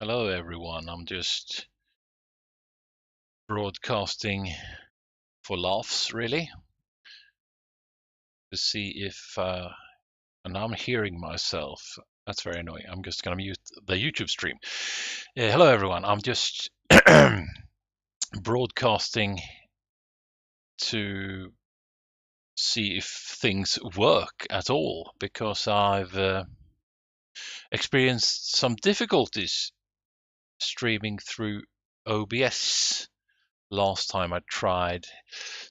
Hello everyone, I'm just broadcasting for laughs really, to see if, and I'm hearing myself, that's very annoying. I'm just gonna mute the YouTube stream. Hello everyone, I'm just broadcasting to see if things work at all, because I've experienced some difficulties streaming through OBS last time I tried.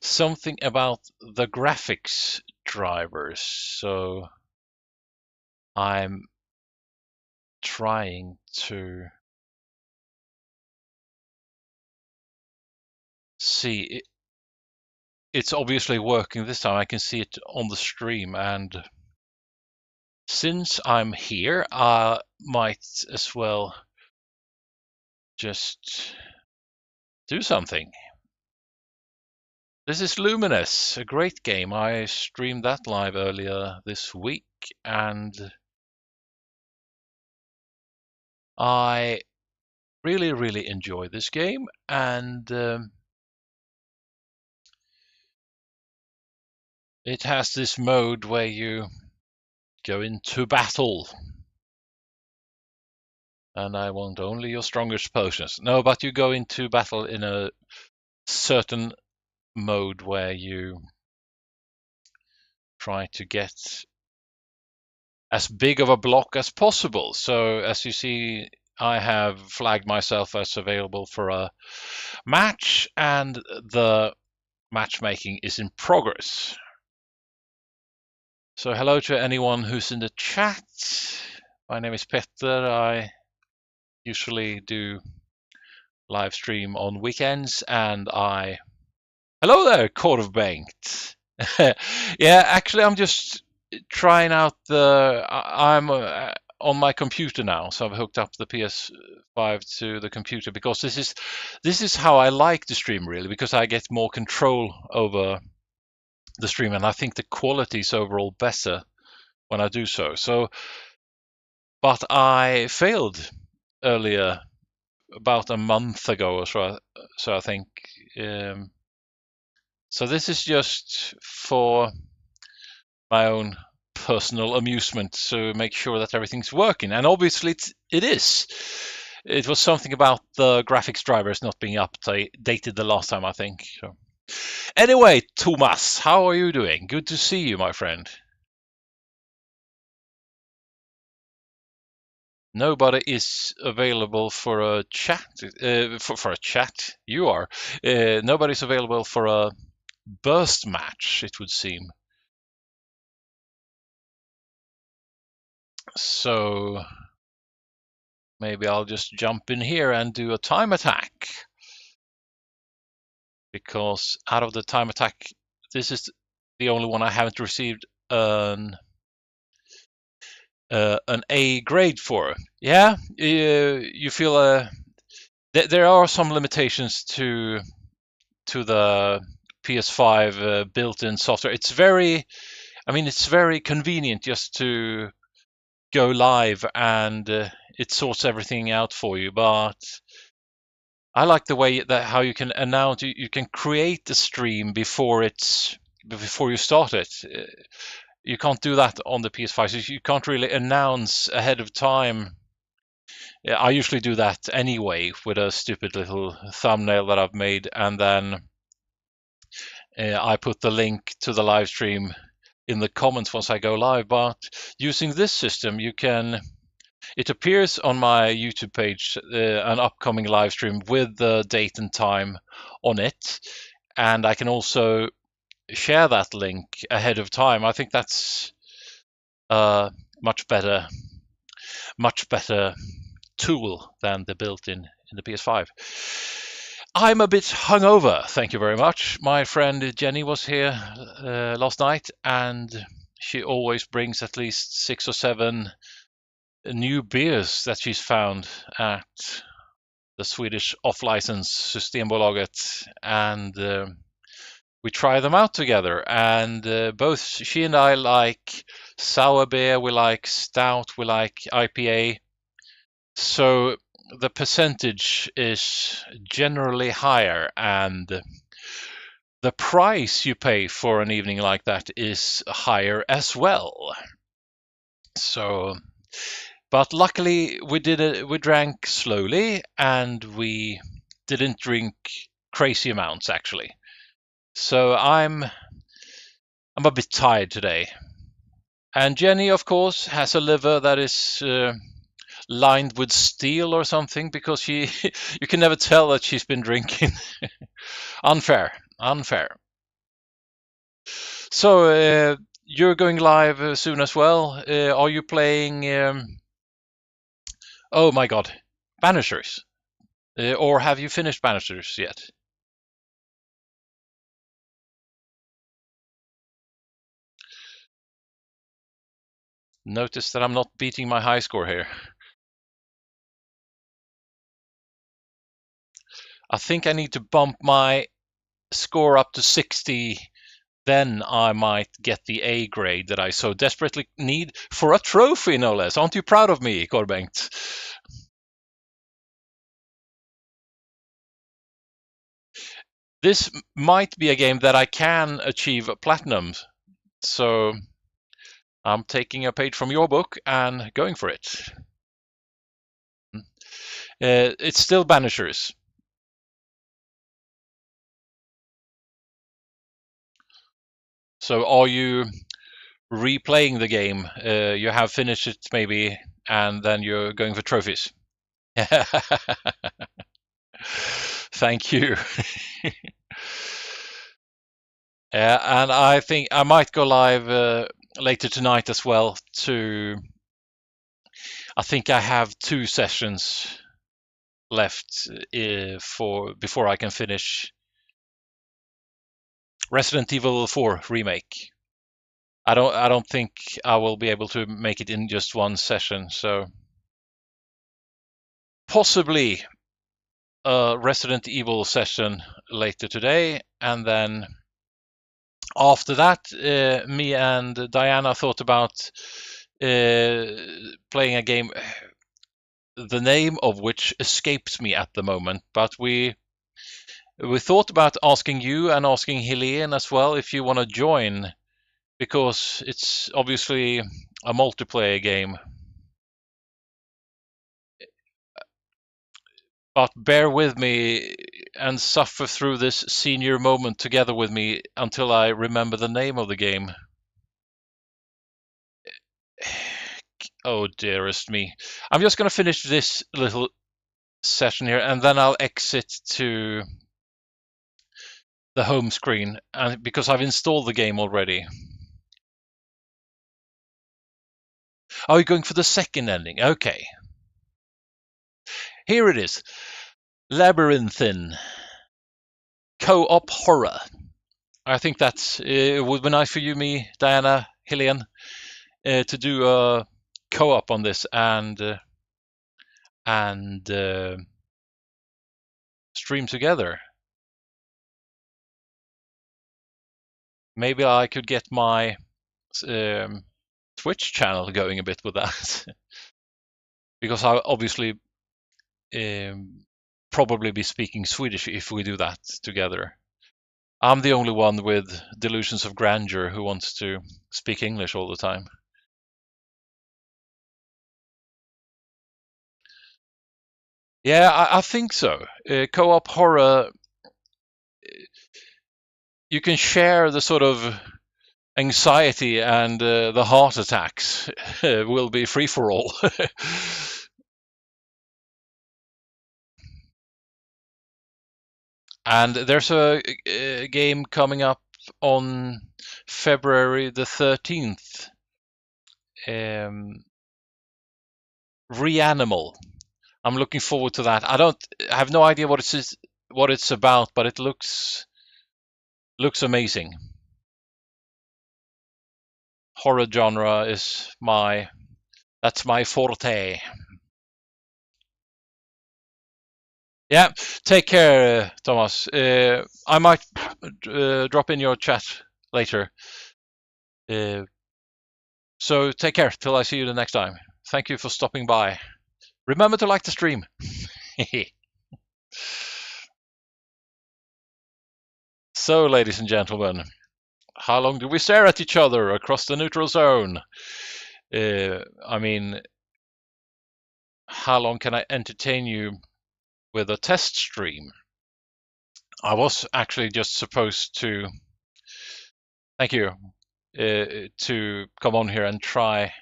Something about the graphics drivers, so I'm trying to see it. It's obviously working this time. I can see it on the stream, and since I'm here, I might as well just do something. This is Lumines, a great game. I streamed that live earlier this week, and I really enjoy this game, and it has this mode where you go into battle, and I want only your strongest potions. No, but you go into battle in a certain mode where you try to get as big of a block as possible. So as you see, I have flagged myself as available for a match, and the matchmaking is in progress. So hello to anyone who's in the chat. My name is Petter. I usually do live stream on weekends, and hello there, Korvbengt. Yeah, actually, I'm just trying out I'm on my computer now, so I've hooked up the PS5 to the computer, because this is how I like to stream, really, because I get more control over the stream, and I think the quality is overall better when I do so. But I failed earlier, about a month ago or so. I think. So this is just for my own personal amusement, to make sure that everything's working, and obviously it is. It was something about the graphics drivers not being updated the last time, I think. So. Anyway, Thomas, how are you doing? Good to see you, my friend. Nobody is available for a chat. For a chat, you are. Nobody's available for a burst match, it would seem. So maybe I'll just jump in here and do a time attack, because out of the time attack, this is the only one I haven't received an A grade for. Yeah, you feel there are some limitations to the PS5 built-in software. It's very convenient just to go live, and it sorts everything out for you. But I like the way that how you can announce, you can create the stream before you start it. You can't do that on the PS5, so you can't really announce ahead of time. I usually do that anyway with a stupid little thumbnail that I've made, and then I put the link to the live stream in the comments once I go live. But using this system, it appears on my YouTube page, an upcoming live stream with the date and time on it, and I can also share that link ahead of time. I think that's a much better tool than the built-in in the PS5. I'm a bit hungover, thank you very much. My friend Jenny was here last night, and she always brings at least 6 or 7 new beers that she's found at the Swedish off-license Systembolaget, and we try them out together. And both she and I like sour beer, we like stout, we like IPA. So the percentage is generally higher, and the price you pay for an evening like that is higher as well. So, but luckily we drank slowly, and we didn't drink crazy amounts actually. So I'm a bit tired today. And Jenny, of course, has a liver that is lined with steel or something, because she you can never tell that she's been drinking. Unfair. So you're going live soon as well. Are you playing? Oh my God, Banishers, or have you finished Banishers yet? Notice that I'm not beating my high score here. I think I need to bump my score up to 60. Then I might get the A grade that I so desperately need for a trophy, no less. Aren't you proud of me, Corbengt? This might be a game that I can achieve platinum, so I'm taking a page from your book and going for it. It's still Banishers. So are you replaying the game? You have finished it maybe, and then you're going for trophies. Thank you. And I think I might go live later tonight as well. I think I have 2 sessions left before I can finish Resident Evil 4 remake. I don't think I will be able to make it in just one session, so possibly a Resident Evil session later today, and then after that, me and Diana thought about playing a game, the name of which escapes me at the moment, but we thought about asking you and asking Helene as well if you want to join, because it's obviously a multiplayer game. But bear with me and suffer through this senior moment together with me until I remember the name of the game. Oh, dearest me. I'm just going to finish this little session here, and then I'll exit to the home screen, because I've installed the game already. Oh, you're going for the second ending. Okay. Here it is. Labyrinthine. Co-op horror. I think it would be nice for you, me, Diana, Helene, to do a co-op on this and stream together. Maybe I could get my Twitch channel going a bit with that, because I'll obviously probably be speaking Swedish if we do that together. I'm the only one with delusions of grandeur who wants to speak English all the time. Yeah, I think so. Co-op horror, you can share the sort of anxiety, and the heart attacks will be free for all. And there's a game coming up on February the 13th. Reanimal. I'm looking forward to that. I have no idea what it's about, but it looks amazing. Horror genre is that's my forte. Yeah, take care, Thomas. I might drop in your chat later. So take care till I see you the next time. Thank you for stopping by. Remember to like the stream. So, ladies and gentlemen, how long do we stare at each other across the neutral zone? I mean, how long can I entertain you with a test stream? I was actually just supposed to, thank you, to come on here and try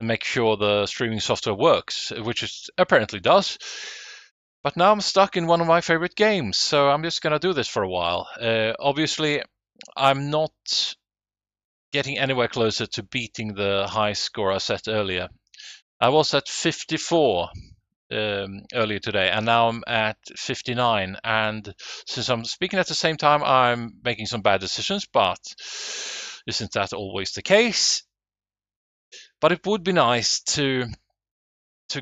and make sure the streaming software works, which it apparently does. But now I'm stuck in one of my favorite games, so I'm just going to do this for a while. Obviously, I'm not getting anywhere closer to beating the high score I set earlier. I was at 54 earlier today, and now I'm at 59. And since I'm speaking at the same time, I'm making some bad decisions, but isn't that always the case? But it would be nice to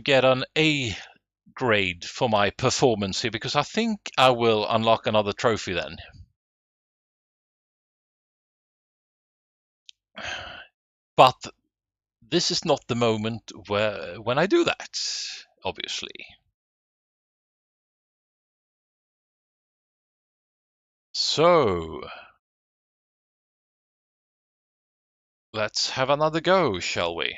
get an A grade for my performance here, because I think I will unlock another trophy then. But this is not the moment when I do that, obviously. So let's have another go, shall we?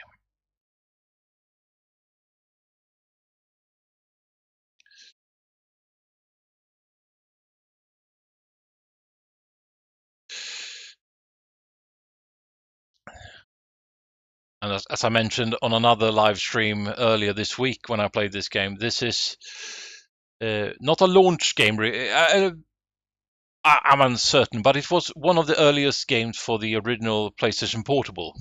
And as I mentioned on another live stream earlier this week when I played this game, this is not a launch game. I'm uncertain, but it was one of the earliest games for the original PlayStation Portable.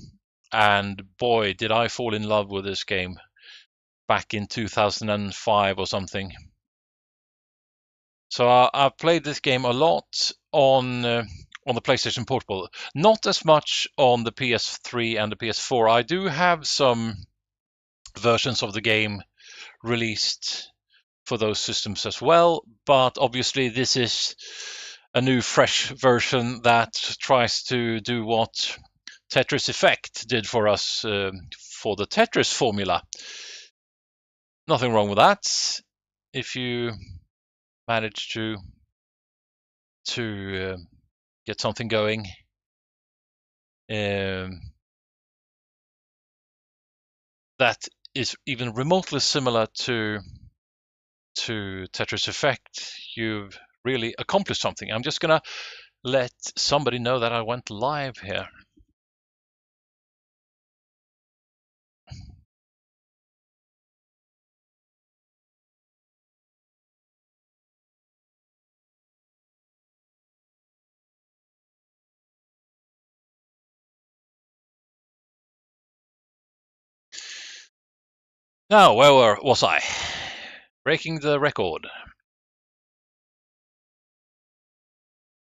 And boy, did I fall in love with this game back in 2005 or something. So I've played this game a lot on the PlayStation Portable, not as much on the PS3 and the PS4. I do have some versions of the game released for those systems as well, but obviously this is a new fresh version that tries to do what Tetris Effect did for us for the Tetris formula. Nothing wrong with that if you manage to get something going. That is even remotely similar to Tetris Effect. You've really accomplished something. I'm just gonna let somebody know that I went live here. Now, where was I? Breaking the record.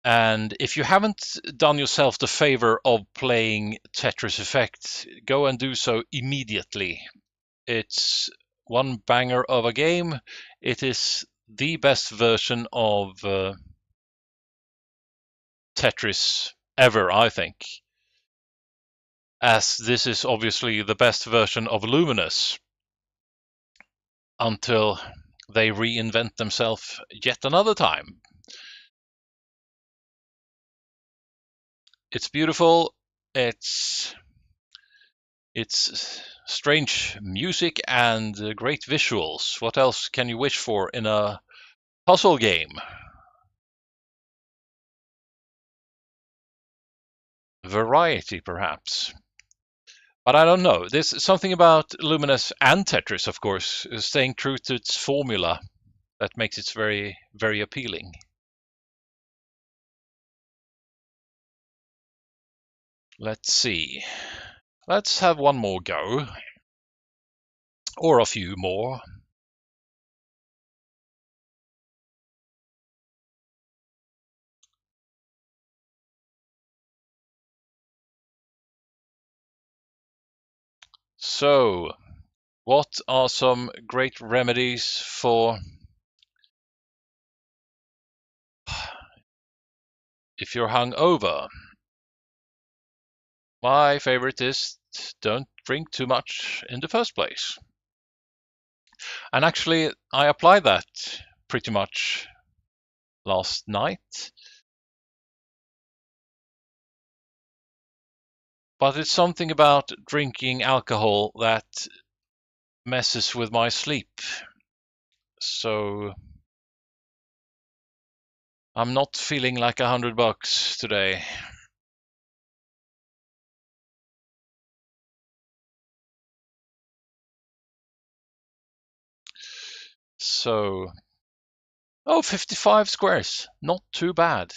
And if you haven't done yourself the favor of playing Tetris Effect, go and do so immediately. It's one banger of a game. It is the best version of Tetris ever, I think. As this is obviously the best version of Luminous until they reinvent themselves yet another time. It's beautiful. It's strange music and great visuals. What else can you wish for in a puzzle game? Variety, perhaps. But I don't know. There's something about Luminous and Tetris, of course, staying true to its formula that makes it very, very appealing. Let's see. Let's have one more go. Or a few more. So, what are some great remedies for if you're hungover? My favorite is don't drink too much in the first place. And actually, I applied that pretty much last night. But it's something about drinking alcohol that messes with my sleep. So I'm not feeling like $100 today. So, 55 squares. Not too bad.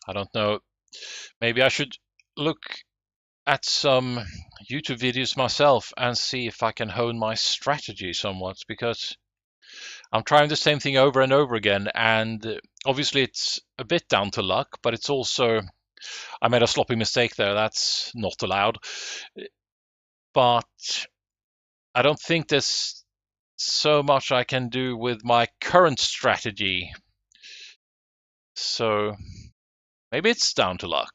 I don't know. Maybe I should look at some YouTube videos myself and see if I can hone my strategy somewhat, because I'm trying the same thing over and over again, and obviously it's a bit down to luck, but it's also, I made a sloppy mistake there. That's not allowed. But I don't think there's so much I can do with my current strategy. So maybe it's down to luck.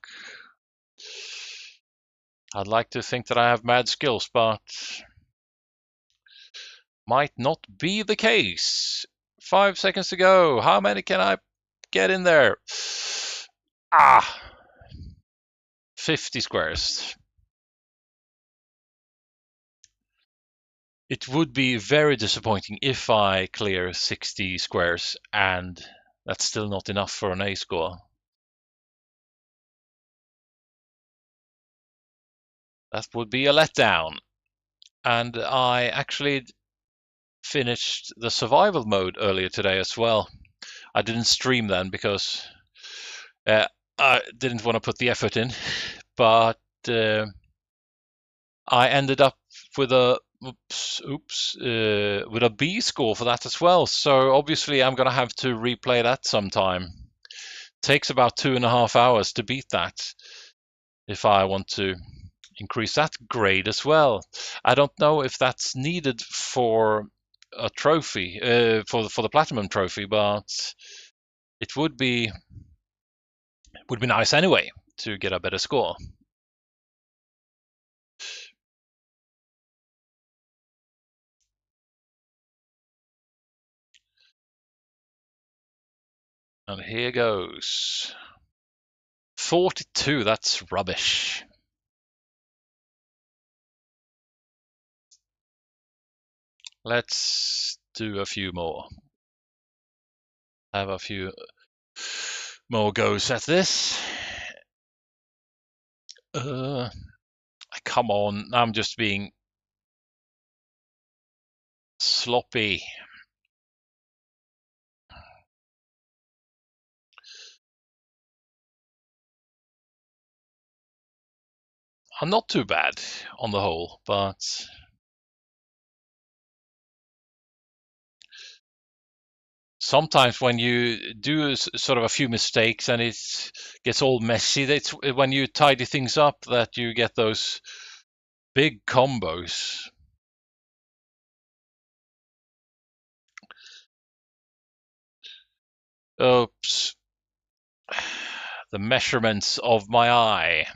I'd like to think that I have mad skills, but might not be the case. 5 seconds to go. How many can I get in there? 50 squares. It would be very disappointing if I clear 60 squares and that's still not enough for an A score. That would be a letdown. And I actually finished the survival mode earlier today as well. I didn't stream then because I didn't want to put the effort in, but I ended up with a with a B score for that as well. So obviously I'm going to have to replay that sometime. Takes about 2.5 hours to beat that if I want to increase that grade as well. I don't know if that's needed for a trophy, for the platinum trophy, but it would be nice anyway to get a better score. And here goes. 42, that's rubbish. Let's do a few more. Have a few more goes at this. Come on, I'm just being sloppy. I'm not too bad on the whole, but sometimes when you do sort of a few mistakes and it gets all messy, it's when you tidy things up that you get those big combos. Oops. The measurements of my eye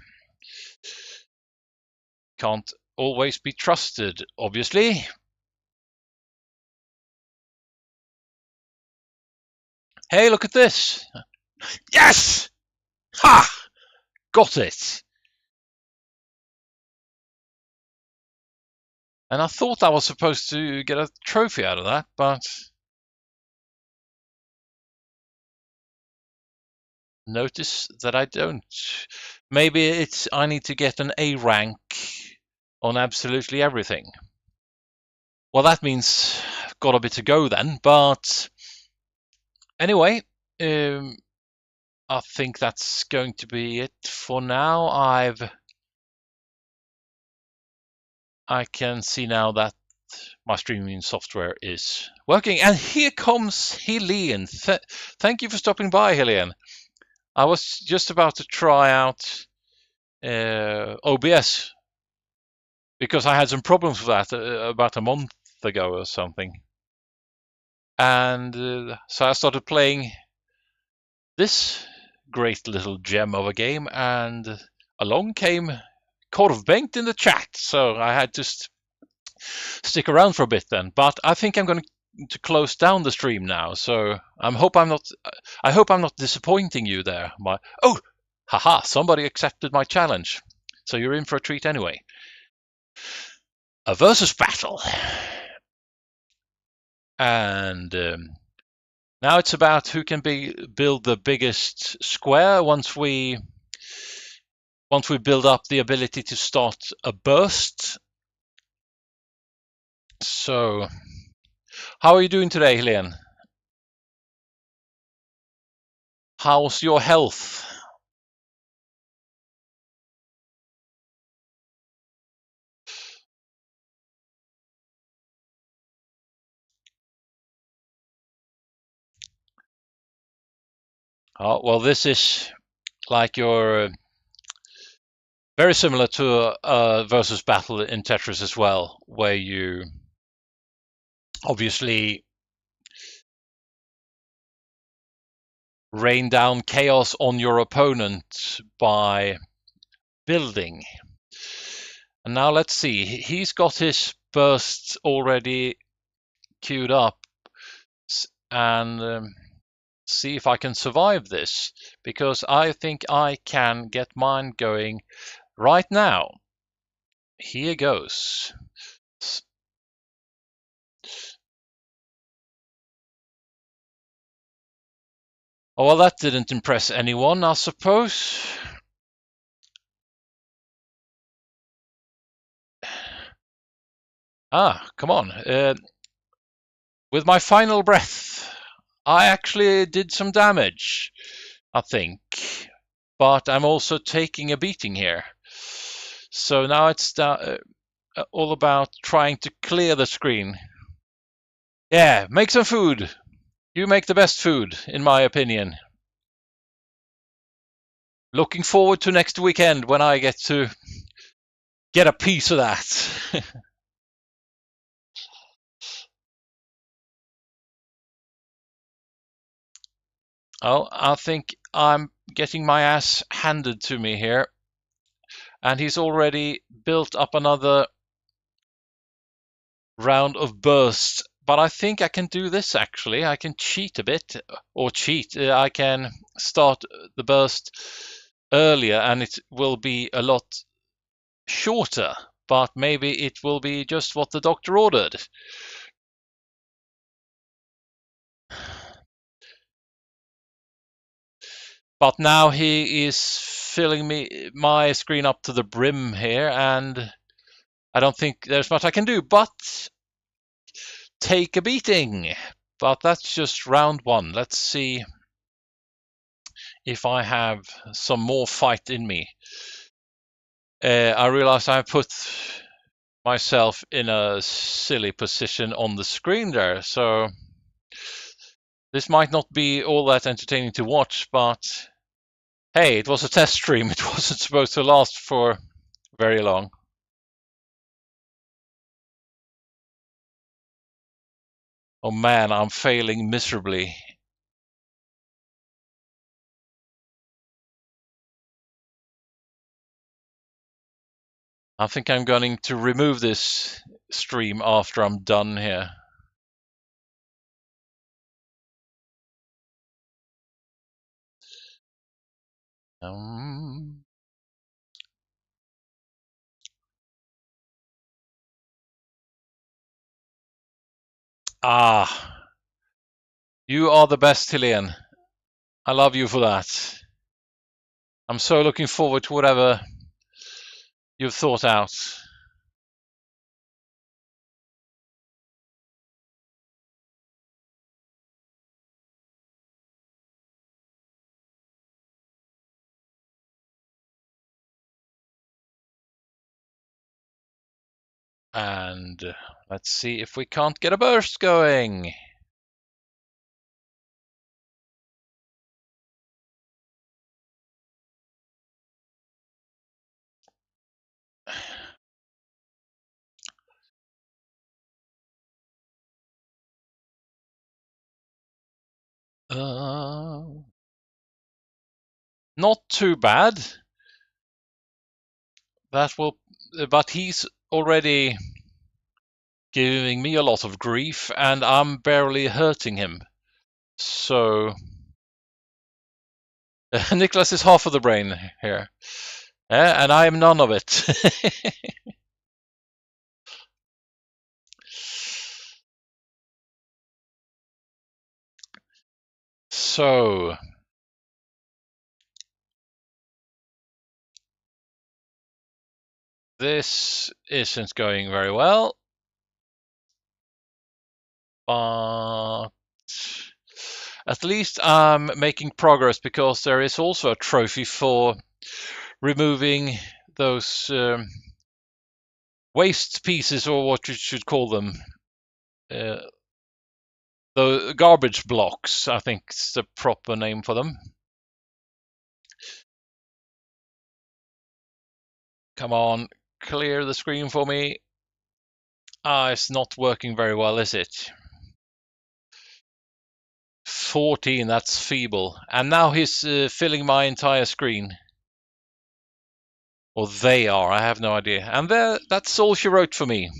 can't always be trusted, obviously. Hey, look at this. Yes! Ha! Got it. And I thought I was supposed to get a trophy out of that, but notice that I don't. Maybe I need to get an A rank on absolutely everything. Well, that means I've got a bit to go then, but anyway, I think that's going to be it for now. I can see now that my streaming software is working, and here comes Helene. Thank you for stopping by, Helene. I was just about to try out OBS because I had some problems with that about a month ago or something. And so I started playing this great little gem of a game, and along came Korv Bengt in the chat, so I had to stick around for a bit then. But I think I'm going to close down the stream now, so I hope I'm not disappointing you there. Haha, somebody accepted my challenge, so you're in for a treat anyway. A versus battle, and now it's about who can build the biggest square once we build up the ability to start a burst. So, how are you doing today, Helene? How's your health? Oh, well, this is like your very similar to a versus battle in Tetris as well, where you obviously rain down chaos on your opponent by building. And now let's see, he's got his bursts already queued up, and see if I can survive this, because I think I can get mine going right now. Here goes. Oh, well, that didn't impress anyone, I suppose. Come on. With my final breath, I actually did some damage, I think. But I'm also taking a beating here. So now it's all about trying to clear the screen. Yeah, make some food. You make the best food, in my opinion. Looking forward to next weekend when I get to get a piece of that. Oh, I think I'm getting my ass handed to me here. And he's already built up another round of bursts. But I think I can do this actually. I can cheat a bit, or cheat. I can start the burst earlier and it will be a lot shorter, but maybe it will be just what the doctor ordered. But now he is filling my screen up to the brim here, and I don't think there's much I can do but take a beating. But that's just round one. Let's see if I have some more fight in me. I realize I put myself in a silly position on the screen there, so this might not be all that entertaining to watch, but hey, it was a test stream. It wasn't supposed to last for very long. Oh man, I'm failing miserably. I think I'm going to remove this stream after I'm done here. You are the best, Helene. I love you for that. I'm so looking forward to whatever you've thought out. And let's see if we can't get a burst going. Not too bad. That will, but he's already giving me a lot of grief, and I'm barely hurting him. So Nicholas is half of the brain here, and I am none of it. So this isn't going very well, but at least I'm making progress, because there is also a trophy for removing those waste pieces, or what you should call them. The garbage blocks, I think is the proper name for them. Come on, clear the screen for me. It's not working very well, is it? 14, that's feeble. And now he's filling my entire screen. Or they are, I have no idea. And that's all she wrote for me.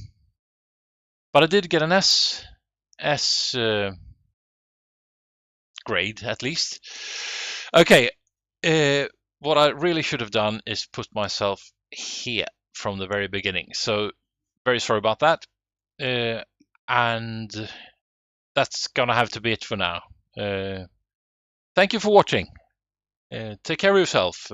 But I did get an S grade, at least. Okay, what I really should have done is put myself here from the very beginning. So very sorry about that. And that's gonna have to be it for now. Thank you for watching. Take care of yourself.